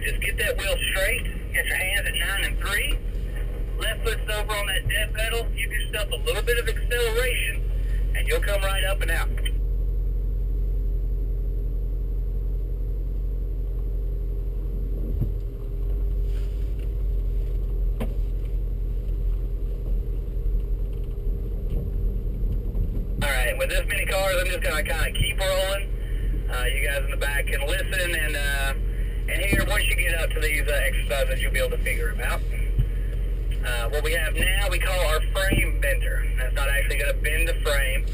Perfect. Just get that wheel straight. Get your hands at 9 and 3. Left foot's over on that dead pedal. Give yourself a little bit of acceleration, and you'll come right up and out. Alright, with this many cars, I'm just going to kind of keep rolling. You guys in the back can listen, and here, once you get up to these exercises, you'll be able to figure them out. What we have now, we call our frame bender. That's not actually going to bend the frame,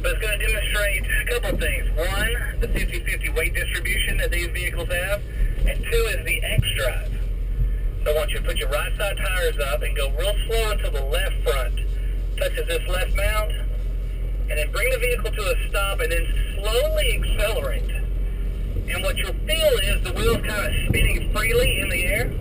but it's going to demonstrate a couple of things. One, the 50-50 weight distribution that these vehicles have, and two is the X-drive. So I want you to put your right side tires up and go real slow until the left front touches this left mount, and then bring the vehicle to a stop and then slowly accelerate. And what you'll feel is the wheels kind of spinning freely in the air.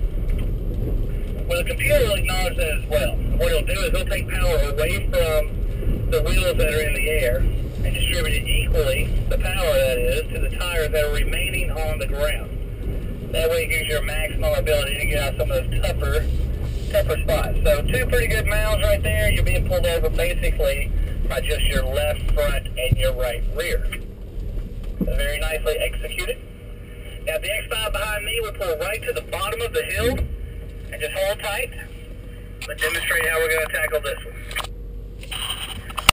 Well, the computer will acknowledge that as well. What it'll do is it'll take power away from the wheels that are in the air and distribute it equally, the power that is, to the tires that are remaining on the ground. That way it gives you a maximum ability to get out some of those tougher spots. So 2 pretty good mounds right there. You're being pulled over basically by just your left front and your right rear. So very nicely executed. Now the X5 behind me, we pull right to the bottom of the hill and just hold tight. Let's demonstrate how we're going to tackle this one.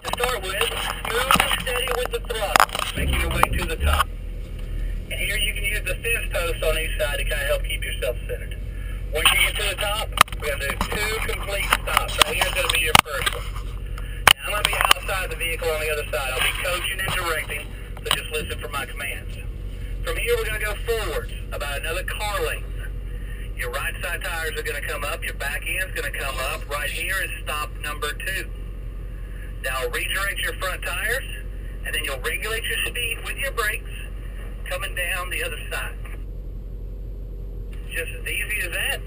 To start with, smooth and steady with the throttle, making your way to the top. And here you can use the fence post on each side to kind of help keep yourself centered. Once you get to the top, we're going to do 2 complete stops. So here's going to be your first one. I'm going to be outside the vehicle on the other side. I'll be coaching and directing, so just listen for my commands. From here, we're going to go forwards about another car length. Your right side tires are going to come up. Your back end's going to come up. Right here is stop number 2. Now, redirect your front tires, and then you'll regulate your speed with your brakes coming down the other side. Just as easy as that.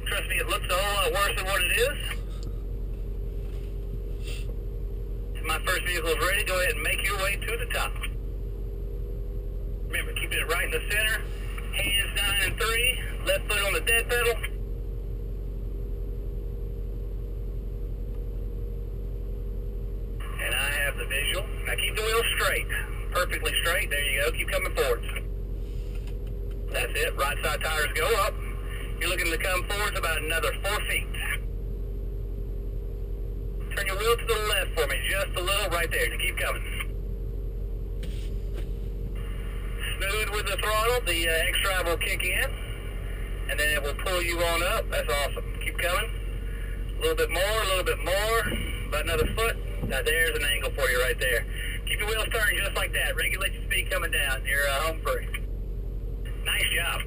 Trust me, it looks a whole lot worse than what it is. My first vehicle is ready. Go ahead and make your way to the top. Remember, keeping it right in the center. Hands 9 and 3. Left foot on the dead pedal. And I have the visual. Now keep the wheel straight. Perfectly straight. There you go. Keep coming forwards. That's it. Right side tires go up. You're looking to come forwards about another 4 feet. Turn your wheel to the left for me, just a little, right there. Just keep coming. Smooth with the throttle, the X-drive will kick in, and then it will pull you on up. That's awesome. Keep coming. A little bit more, about another foot. Now there's an angle for you right there. Keep your wheels turning just like that. Regulate your speed coming down. You're home free. Nice job.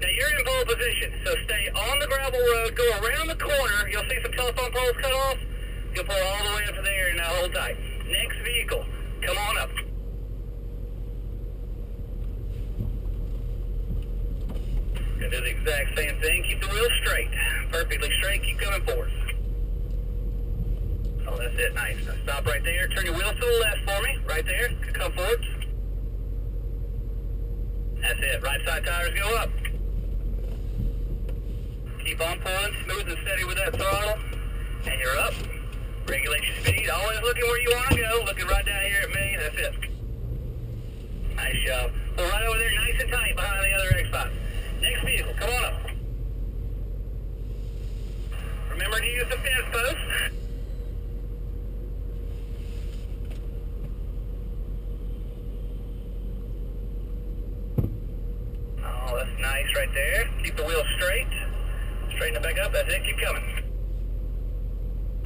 Now you're in pole position, so stay on the gravel road, go around the corner, you'll see some telephone poles cut off, you'll pull all the way up to there and now hold tight. Next vehicle, come on up. Gonna do the exact same thing, keep the wheel straight, perfectly straight, keep coming forward. Oh, that's it, nice. Now stop right there, turn your wheels to the left for me, right there, come forward. That's it, right side tires go up. Keep on pulling, smooth and steady with that throttle, and you're up. Regulate your speed, always looking where you want to go, looking right down here at me, that's it. Nice job. Pull right over there nice and tight behind the other X5. Next vehicle, come on up. Remember to use the fence post. Oh, that's nice right there. Keep the wheel straight. Straighten it back up, that's it, keep coming.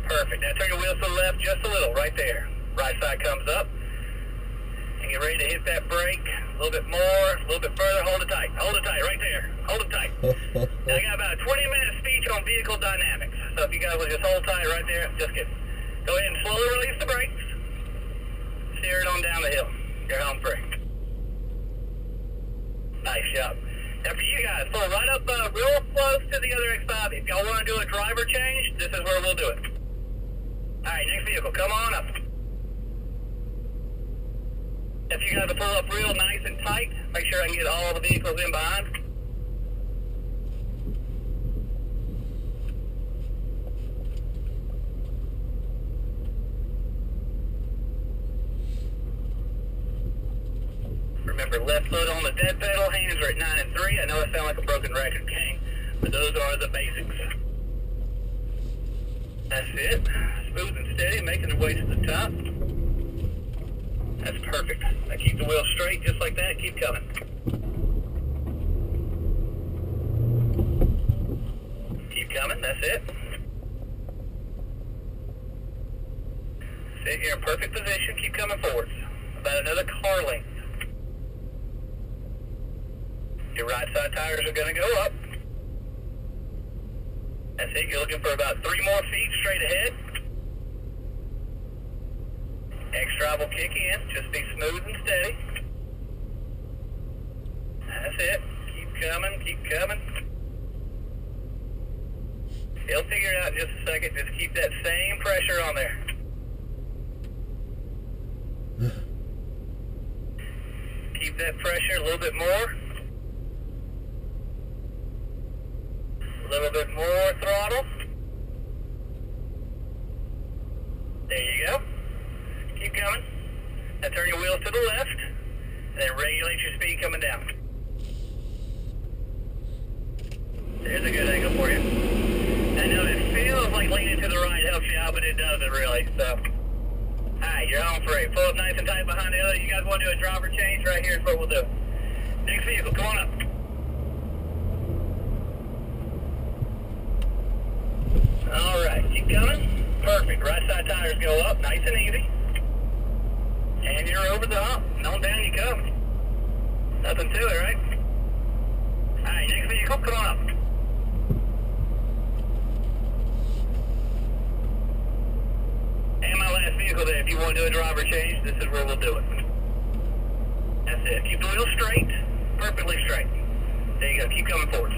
Perfect, now turn your wheels to the left just a little, right there. Right side comes up. And get ready to hit that brake. A little bit more, a little bit further, hold it tight, right there. Hold it tight. Now I got about a 20-minute speech on vehicle dynamics. So if you guys will just hold tight right there, just kidding. Go ahead and slowly release the brakes. Steer it on down the hill. You're home free. Nice job. Now for you guys, pull right up real close to the other X5. If y'all want to do a driver change, this is where we'll do it. Alright, next vehicle, come on up. If you guys will pull up real nice and tight, Make sure I can get all the vehicles in behind. Remember, left foot on the dead pedal, hands are at 9 and 3. I know I sound like a broken record, King, but those are the basics. That's it. Smooth and steady, making their way to the top. That's perfect. Now keep the wheel straight, just like that. Keep coming. Keep coming. That's it. Sit here in perfect position. Keep coming forwards. About another car length. Your right side tires are going to go up. That's it. You're looking for about 3 more feet straight ahead. X-drive will kick in. Just be smooth and steady. That's it. Keep coming. Keep coming. He'll figure it out in just a second. Just keep that same pressure on there. Keep that pressure a little bit more. A little bit more throttle. There you go. Keep coming. Now turn your wheels to the left, and then regulate your speed coming down. There's a good angle for you. I know it feels like leaning to the right helps you out, but it doesn't really, so. Alright, you're home free. Pull up nice and tight behind the other. You guys want to do a driver change? Right here is what we'll do. Next vehicle, come on up. Alright, keep coming. Perfect. Right side tires go up, nice and easy. And you're over the hump. And on down you come. Nothing to it, right? Alright, next vehicle, come on up. And my last vehicle there, if you want to do a driver change, this is where we'll do it. That's it. Keep the wheel straight. Perfectly straight. There you go. Keep coming forward.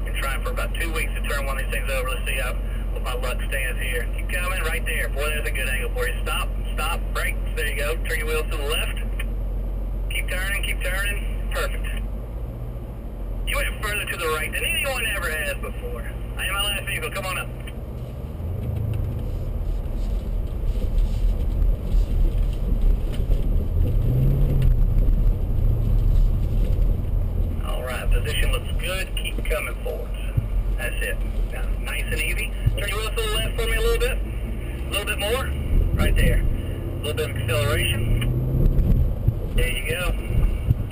Been trying for about 2 weeks to turn one of these things over. Let's see what my luck stands here. Keep coming right there. Boy, there's a good angle for you. Stop, stop, brakes. There you go. Turn your wheels to the left. Keep turning, keep turning. Perfect. You went further to the right than anyone ever has before. I am my last vehicle. Come on up. Alright, position looks good. Keep coming forward. That's it. Now, nice and easy. Turn your wheels to the left for me a little bit. A little bit more. Right there. A little bit of acceleration. There you go.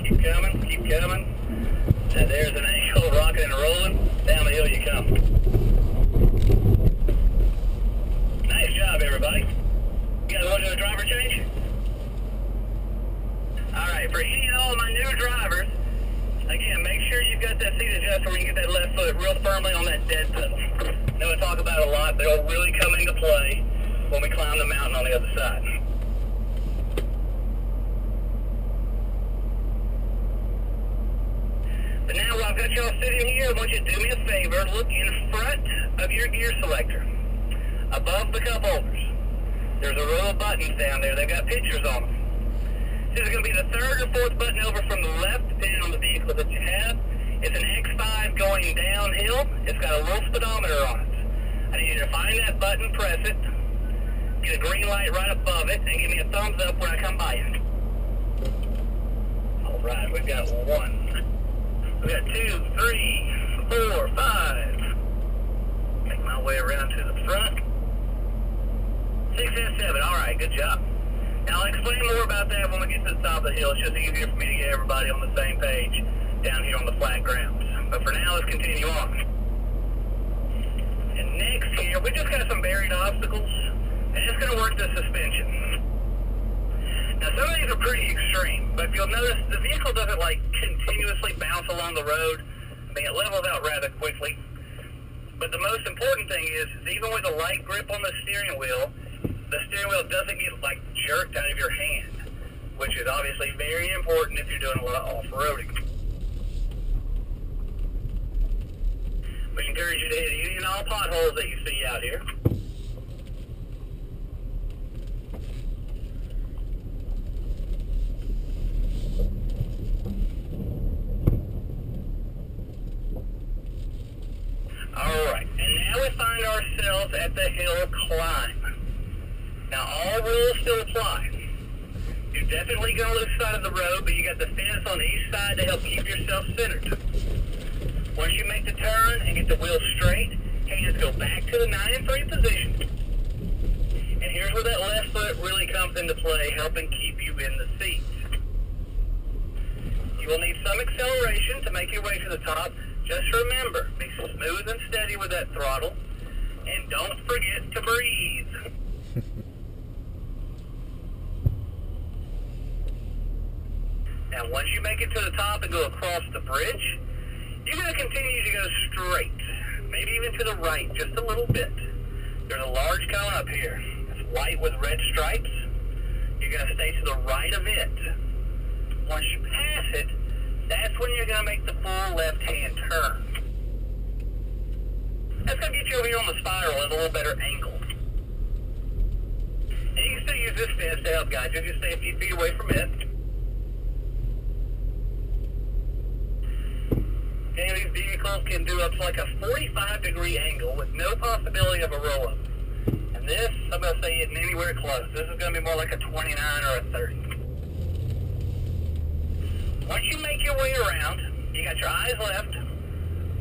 Keep coming. Keep coming. Now there's an angle, rocking and rolling. Down the hill you come. Nice job, everybody. You guys want to do a driver change? Alright, for any and all my new drivers, again, make sure you've got that seat adjuster where you get that left foot real firmly on that dead pedal. I know I talk about it a lot, but it'll really come into play when we climb the mountain on the other side. But now while I've got y'all sitting here, I want you to do me a favor. Look in front of your gear selector, above the cup holders. There's a row of buttons down there. They've got pictures on them. This is going to be the third or fourth button over from the left, depending on the vehicle that you have. It's an X5 going downhill. It's got a little speedometer on it. I need you to find that button, press it, get a green light right above it, and give me a thumbs up when I come by you. All right, we've got 1. We've got 2, 3, 4, 5. Make my way around to the front. 6 and 7. All right, good job. Now, I'll explain more about that when we get to the top of the hill. It's just easier for me to get everybody on the same page down here on the flat grounds. But for now, let's continue on. And next here, we just got some buried obstacles, and it's going to work the suspension. Now, some of these are pretty extreme, but if you'll notice, the vehicle doesn't, like, continuously bounce along the road. I mean, it levels out rather quickly. But the most important thing is even with a light grip on the steering wheel doesn't get, like, jerked out of your hand, which is obviously very important if you're doing a lot of off-roading. We encourage you to hit any and all potholes that you see out here. will still apply. You're definitely going to lose sight of the road, but you got the fence on each side to help keep yourself centered. Once you make the turn and get the wheel straight, hands go back to the 9 and 3 position. And here's where that left foot really comes into play, helping keep you in the seat. You will need some acceleration to make your way to the top. Just remember, be smooth and steady with that throttle, and don't forget to breathe. Now, once you make it to the top and go across the bridge, you're going to continue to go straight, maybe even to the right, just a little bit. There's a large cone up here. It's white with red stripes. You're going to stay to the right of it. Once you pass it, that's when you're going to make the full left-hand turn. That's going to get you over here on the spiral at a little better angle. And you can still use this fence to help guide you. Just stay a few feet away from it. Any of these vehicles can do up to like a 45-degree angle with no possibility of a roll-up. And this, I'm going to say, isn't anywhere close. This is going to be more like a 29 or a 30. Once you make your way around, you got your eyes left,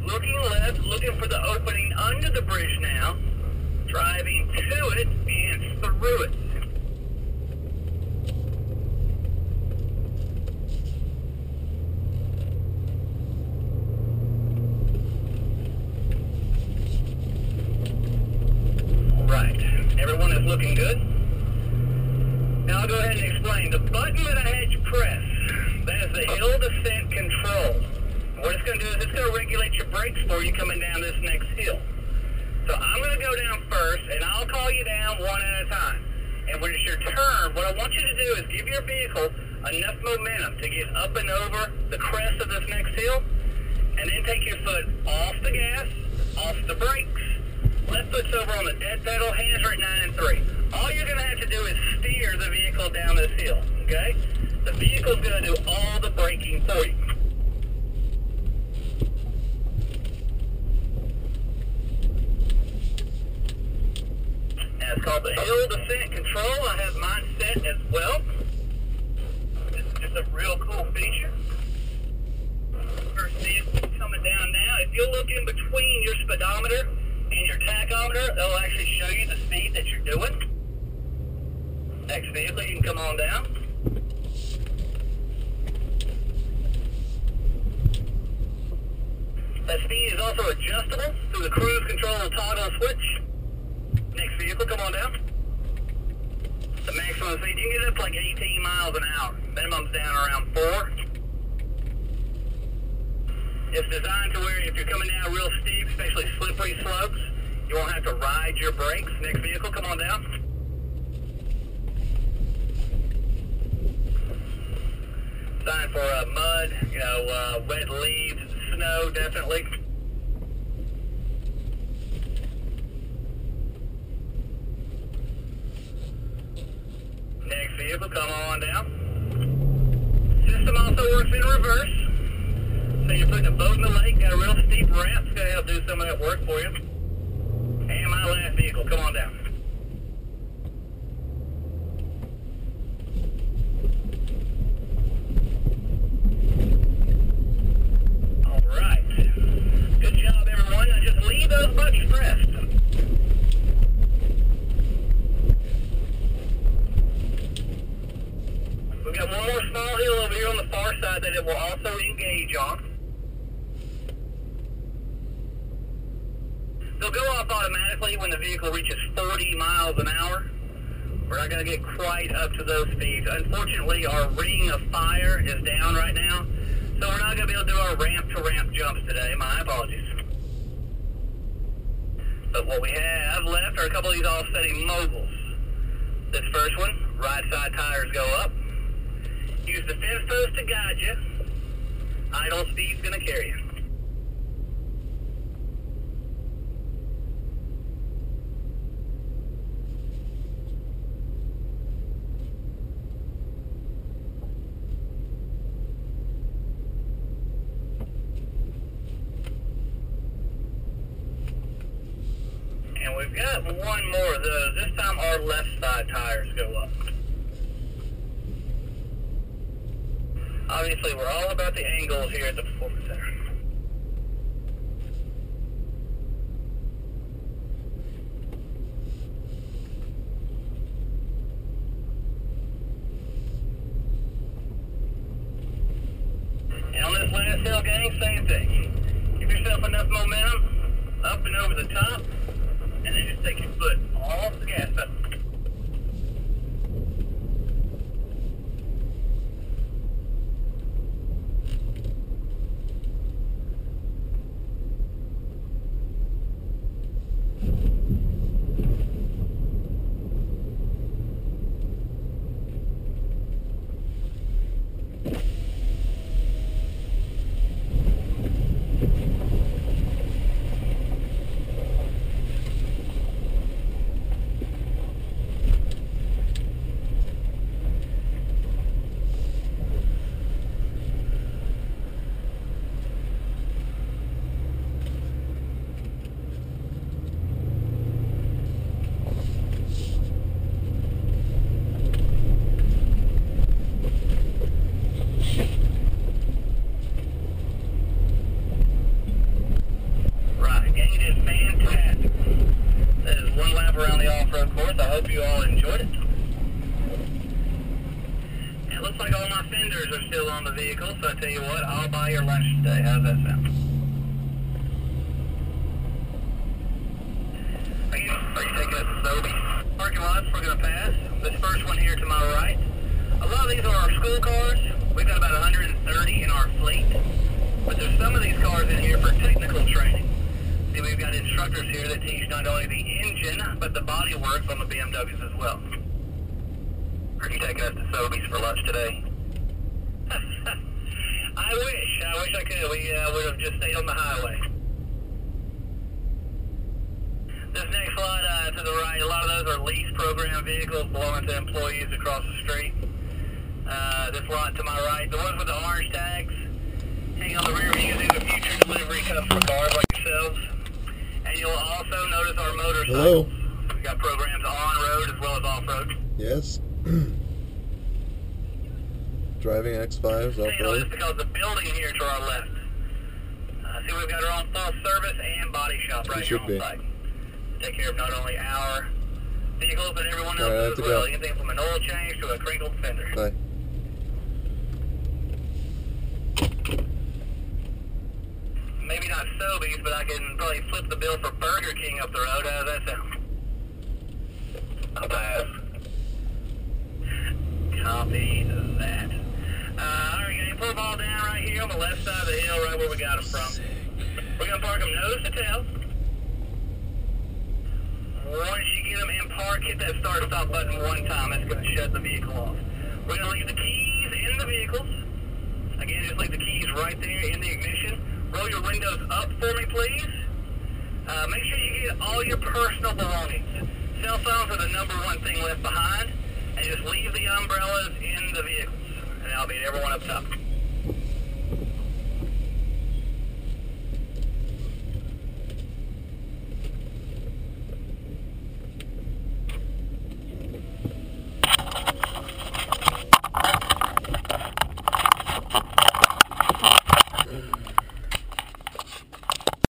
looking for the opening under the bridge now, driving to it and through it. Everyone is looking good. Now I'll go ahead and explain. The button that I had you press, that is the hill descent control. What it's going to do is it's going to regulate your brakes for you coming down this next hill. So I'm going to go down first, and I'll call you down one at a time. And when it's your turn, what I want you to do is give your vehicle enough momentum to get up and over the crest of this next hill, and then take your foot off the gas, off the brakes. Left foot's over on the dead pedal, hands are at 9 and 3. All you're going to have to do is steer the vehicle down this hill, okay? The vehicle's going to do all the braking for you. And it's called the hill descent control. I have mine set as well. This is just a real cool feature. First vehicle coming down now. If you look in between your speedometer and your tachometer, it'll actually show you the speed that you're doing. Next vehicle, you can come on down. That speed is also adjustable through the cruise control toggle switch. Next vehicle, come on down. The maximum speed, you can get up to like 18 miles an hour. Minimum's down around 4. It's designed to where if you're coming down real steep, especially slippery slopes, you won't have to ride your brakes. Next vehicle, come on down. Designed for mud, wet leaves, snow, definitely. Next vehicle, come on down. System also works in reverse. So you're putting a boat in the lake, got a real steep ramp, it's going to help do some of that work for you. And my last vehicle, come on down. Alright. Good job, everyone. Now just leave those buttons pressed. We've got one more small hill over here on the far side that it will also engage on. They'll go off automatically when the vehicle reaches 40 miles an hour. We're not going to get quite up to those speeds. Unfortunately, our ring of fire is down right now, so we're not going to be able to do our ramp-to-ramp jumps today. My apologies. But what we have left are a couple of these offsetting moguls. This first one, right side tires go up. Use the fence post to guide you. Idle speed's going to carry you. And we've We've got one more of those. This time our left side tires go up. Obviously, we're all about the angles here at the Performance Center. And on this last hill, gang, same thing. Give yourself enough momentum, up and over the top, and then just take your foot off the gas pedal. Hope you all enjoyed it. It looks like all my fenders are still on the vehicle, so I tell you what, I'll buy your lunch today. How's that sound? Are you taking us to Sobe? Parking lots we're going to pass. This first one here to my right. A lot of these are our school cars. We've got about 130 in our fleet. But there's some of these cars in here for technical training. See, we've got instructors here that teach not only the engine, but the body works on the BMWs as well. Are you taking us to Sobeys for lunch today? I wish I could. We would have just stayed on the highway. This next lot to the right, a lot of those are lease program vehicles belonging to employees across the street. This lot to my right, the ones with the orange tags, hang on the rear view, these are future delivery customer cars like yourselves. And you'll also notice our motorcycles. Hello. We've got programs on-road as well as off-road. Yes. Driving X5s So you know this off-road. because the building here to our left. See, we've got our own full service and body shop right here on site. Take care of not only our vehicles, but everyone else as well. Anything from an oil change to a crinkled fender. Bye. Maybe not Sobeys, but I can probably flip the bill for Burger King up the road. How does that sound? I'll pass. Copy that. Alright, gang, pull the ball down right here on the left side of the hill, right where we got them from. We're going to park them nose to tail. Once you get them in park, hit that start-stop button one time. That's going to shut the vehicle off. We're going to leave the keys in the vehicles. Again, just leave the keys right there in the ignition. Roll your windows up for me, please. Make sure you get all your personal belongings. Cell phones are the #1 thing left behind. And just leave the umbrellas in the vehicles. And that'll be everyone up top.